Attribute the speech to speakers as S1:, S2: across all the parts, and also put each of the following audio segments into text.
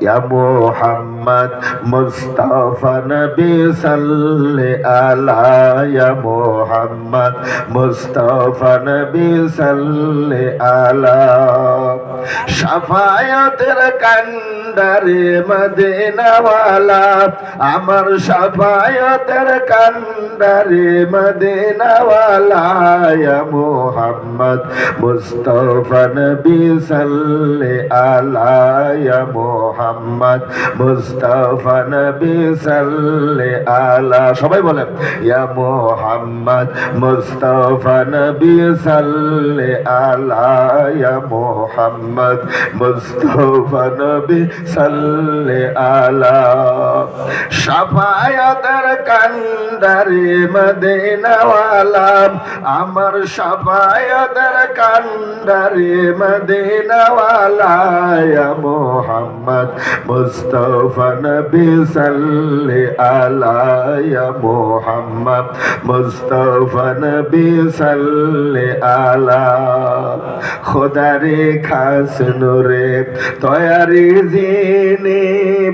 S1: ইয়া মুহাম্মদ মুস্তাফা নবী সাল্লি আলা ইয়া মুহাম্মদ মুস্তাফা নবী সাল্লি আলা শাফায়াতের কান্ডারে মদিনাওয়ালা আমার শাফায়াতের কান্ডারে মদিনাওয়ালা ইয়া মুহাম্মদ মুস্তাফা নবী সাল্লি আলা ইয়া মুহাম্মদ মুস্তাফা নবী সাল্লি আলা সবাই বলেন ইয়া মুহাম্মদ মুস্তাফা নবী সাল্লি আলা ইয়া মুহাম্মদ মুস্তাফা নবী সাল্লি আলা শাফায়াতের কান্ডারে মদিনাওয়ালা আমার শাফায়াতের কান্ডারে মদিনাওয়ালা ইয়া মুহাম্মদ মুস্তাফা নবী সাল্লি আলা ইয়া মুহাম্মদ মুস্তাফা নবী সাল্লি আলা খোদারে খাস নূরে তয়ারি জিনি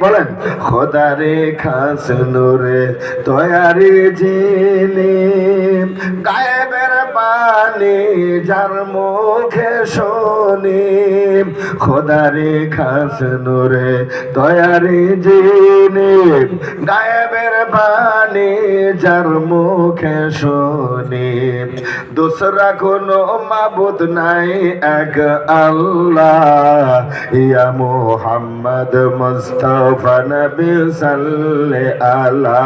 S1: বলেন খোদারে খাস নূরে তয়ারি জিনি গায়েবের বাণী যার মুখে শুনি খোদারে খাস নূরে তয়ারি জিনি গায়েবের বাণী যার মুখে শুনি दूसरा কোনো মাবুদ নাই এক আল্লাহ ইয়া মুহাম্মদ মুস্তাফা নবী সাল্লি আলা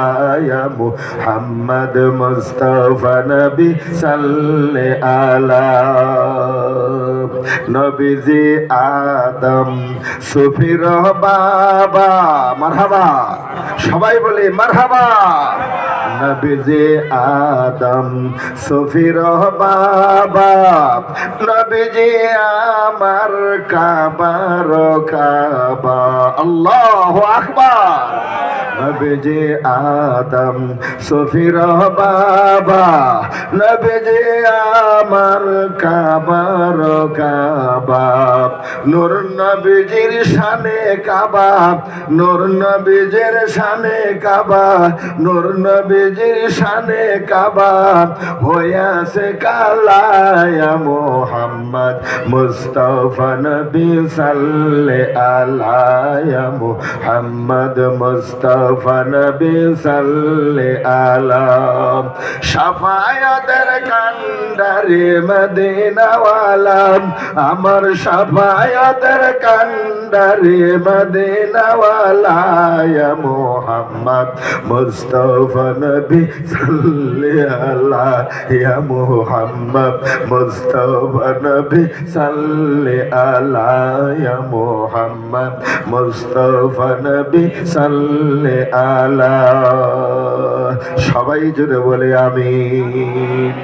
S1: ইয়া মুহাম্মদ মুস্তাফা নবী সাল্লি আলা নবীজি আদম সুফির বাবা মারহাবা সবাই বলি মারহাবা নবীজি আদম সুফির বাবা নবীজি আমার কাবার কাবা আল্লাহু আকবার নবীজি আদম সুফির বাবা নবীজি আমার কাবার কাবা নূর নবীজির শানে কাবা নূর নবীজির শানে কাবা নূর নবীজির শানে কাবা হইয়াছে কালা ইয়া মুহাম্মদ মুস্তাফা নবী সাল্লি আলা ইয়া মুহাম্মদ মুস্তাফা নবী সাল্লি আলা শাফায়াতের কান্ডারে মদিনাওয়ালা আমার শাফায়াতের কান্ডারে মদিনাওয়ালা ইয়া মুহাম্মদ মুস্তাফা নবী সাল্লি আলা ইয়া মুহাম্মদ মুস্তাফা নবী সাল্লি আলা ইয়া মুহাম্মদ মুস্তাফা নবী সাল্লি আলা সবাই জুড়ে বলে আমিন।